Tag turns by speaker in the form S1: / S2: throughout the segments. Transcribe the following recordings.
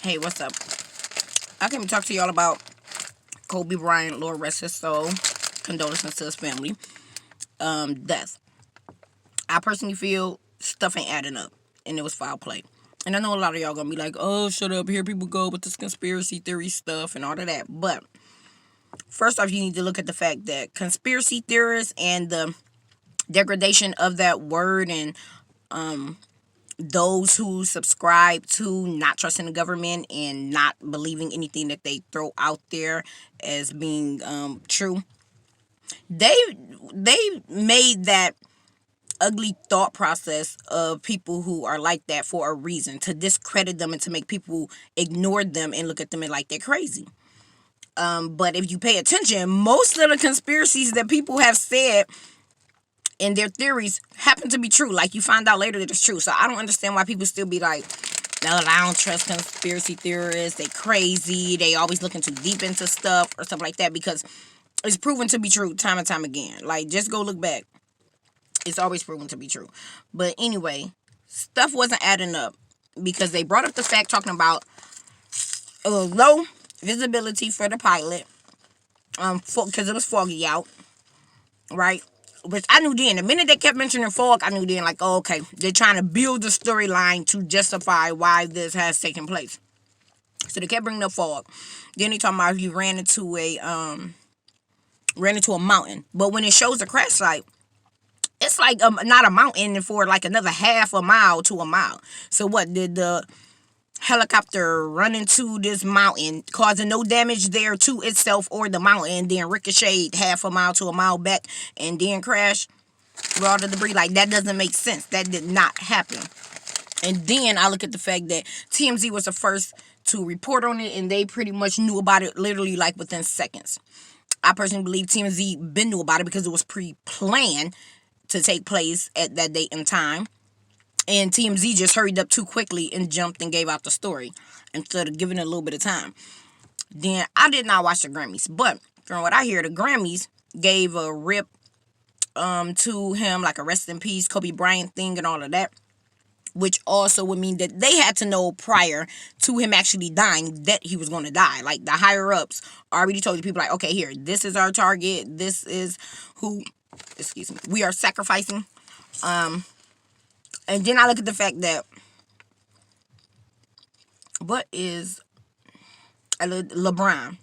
S1: Hey, what's up? I came to talk to y'all about Kobe Bryant, Lord rest his soul. Condolences to his family. Death. I personally feel stuff ain't adding up, and it was foul play. And I know a lot of y'all gonna be like, "Oh, shut up! Here people go with this conspiracy theory stuff and all of that." But first off, you need to look at the fact that conspiracy theorists and the degradation of that word and those who subscribe to not trusting the government and not believing anything that they throw out there as being true, they they made that ugly thought process of people who are like that for a reason, to discredit them and to make people ignore them and look at them and like they're crazy. But if you pay attention, most of the conspiracies that people have said in their theories happen to be true. Like, you find out later that it's true. So I don't understand why people still be like, no, I don't trust conspiracy theorists. They crazy. They always looking too deep into stuff or something like that, because it's proven to be true time and time again. Like, just go look back. It's always proven to be true. But anyway, stuff wasn't adding up because they brought up the fact talking about low visibility for the pilot, because it was foggy out, right? Which I knew then. The minute they kept mentioning fog, I knew then, like, oh, okay, they're trying to build the storyline to justify why this has taken place. So they kept bringing up fog. Then they talking about he ran into a mountain. But when it shows the crash site, it's like not a mountain for like another half a mile to a mile. So what, did the helicopter run into this mountain, causing no damage there to itself or the mountain, then ricocheted half a mile to a mile back and then crash with all the debris? Like, that doesn't make sense. That did not happen. And then I look at the fact that TMZ was the first to report on it, and they pretty much knew about it literally like within seconds. I personally believe TMZ been knew about it because it was pre-planned to take place at that date and time. And TMZ just hurried up too quickly and jumped and gave out the story instead of giving it a little bit of time. Then I did not watch the Grammys, but from what I hear, the Grammys gave a rip to him, like a rest in peace Kobe Bryant thing and all of that, which also would mean that they had to know prior to him actually dying that he was going to die. Like, the higher ups already told the people, like, okay, here, this is our target, this is who, excuse me, we are sacrificing. And then I look at the fact that, what is LeBron?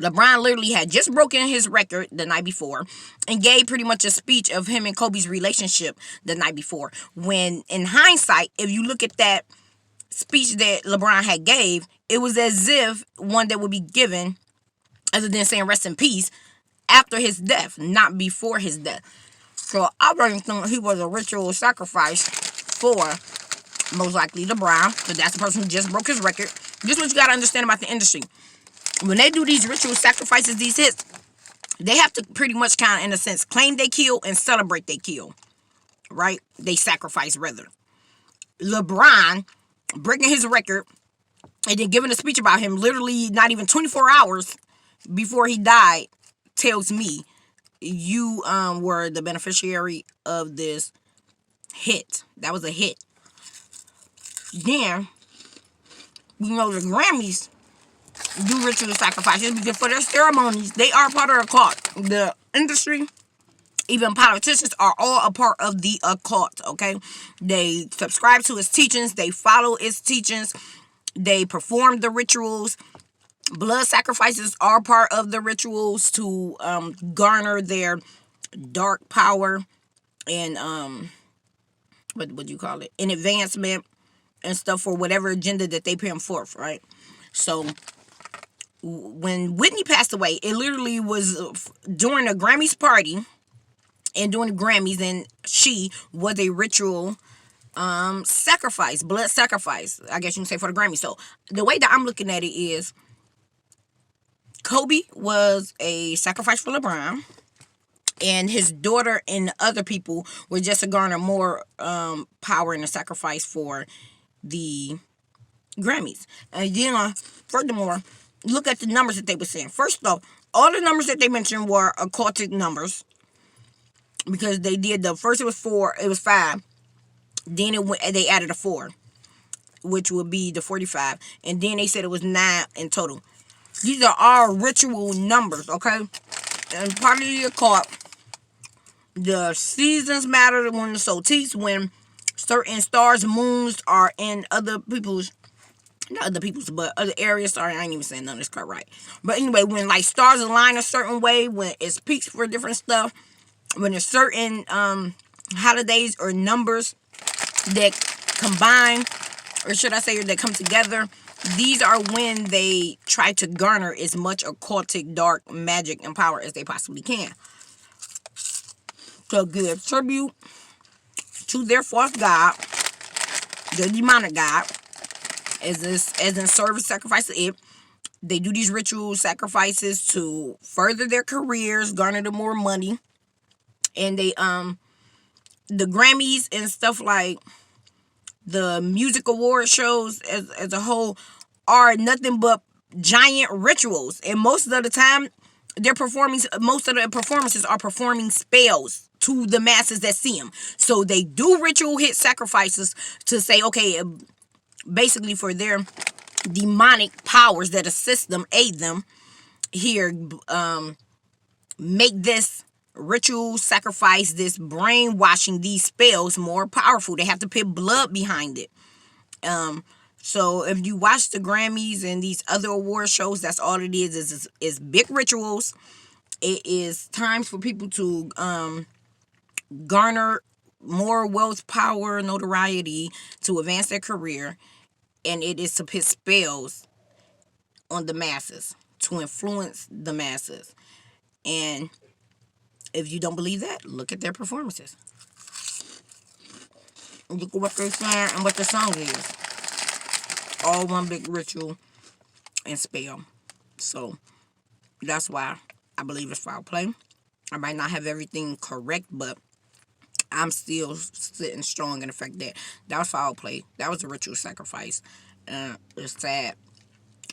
S1: LeBron literally had just broken his record the night before and gave pretty much a speech of him and Kobe's relationship the night before. When, in hindsight, if you look at that speech that LeBron had gave, it was as if one that would be given, other than saying rest in peace, after his death, not before his death. So I really think he was a ritual sacrifice for, most likely, LeBron, because that's the person who just broke his record. This is what you got to understand about the industry. When they do these ritual sacrifices, these hits, they have to pretty much kind of, in a sense, claim they kill and celebrate they kill, right? They sacrifice, rather. LeBron breaking his record and then giving a speech about him literally not even 24 hours before he died tells me you were the beneficiary of this hit. That was a hit. Then, the Grammys do ritual sacrifices because for their ceremonies, they are part of a cult. The industry, even politicians, are all a part of the occult, okay? They subscribe to its teachings. They follow its teachings. They perform the rituals. Blood sacrifices are part of the rituals to garner their dark power and what would you call it? An advancement and stuff for whatever agenda that they put forth, right? So when Whitney passed away, it literally was during a Grammys party and during the Grammys, and she was a ritual sacrifice, blood sacrifice, I guess you can say, for the Grammys. So the way that I'm looking at it is, Kobe was a sacrifice for LeBron, and his daughter and other people were just to garner more power and a sacrifice for the Grammys. And then, furthermore, look at the numbers that they were saying. First off, all the numbers that they mentioned were occultic numbers, because they did the first, it was 4, it was 5. Then they added a 4. which would be the 45. And then they said it was 9 in total. These are all ritual numbers, okay? And part of your card, the seasons matter when the solstice, when certain stars, moons are in other people's, not other people's, but other areas. Sorry, I ain't even saying none of this card right. But anyway, when like stars align a certain way, when it's peaks for different stuff, when there's certain holidays or numbers that combine, or should I say, that come together, these are when they try to garner as much occultic, dark magic and power as they possibly can. To give tribute to their false god, the demonic god, as in service, sacrifice to it. They do these ritual sacrifices to further their careers, garner them more money, and they the Grammys and stuff, like the music award shows as a whole, are nothing but giant rituals. And most of the time, most of the performances are performing spells to the masses that see them. So they do ritual hit sacrifices to say, okay, basically for their demonic powers that assist them, aid them here, make this ritual sacrifice, this brainwashing, these spells more powerful. They have to put blood behind it. So if you watch the Grammys and these other award shows, that's all it is big rituals. It is times for people to garner more wealth, power, notoriety to advance their career, and it is to put spells on the masses, to influence the masses. And if you don't believe that, look at their performances. Look at what they're saying and what the song is. All one big ritual and spell. So that's why I believe it's foul play. I might not have everything correct, but I'm still sitting strong in the fact that that was foul play. That was a ritual sacrifice. It's sad.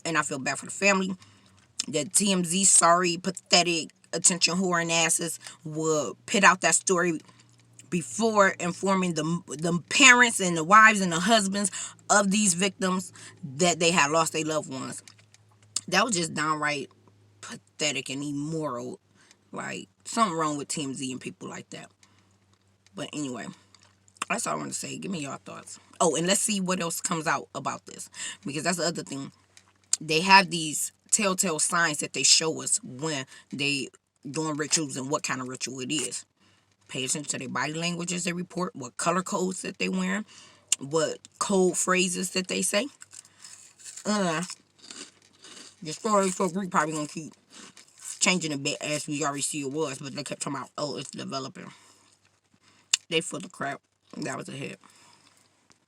S1: And I feel bad for the family. That TMZ, sorry, pathetic, attention whoring asses would put out that story before informing the parents and the wives and the husbands of these victims that they had lost their loved ones. That was just downright pathetic and immoral. Like, something wrong with TMZ and people like that. But anyway, that's all I want to say. Give me your thoughts. Oh, and let's see what else comes out about this. Because that's the other thing. They have these telltale signs that they show us when they doing rituals and what kind of ritual it is. Pay attention to their body languages they report, what color codes that they wearing, what code phrases that they say. The story for Greek probably gonna keep changing a bit as we already see it was, but they kept talking about, oh, it's developing. They full of crap. That was a hit.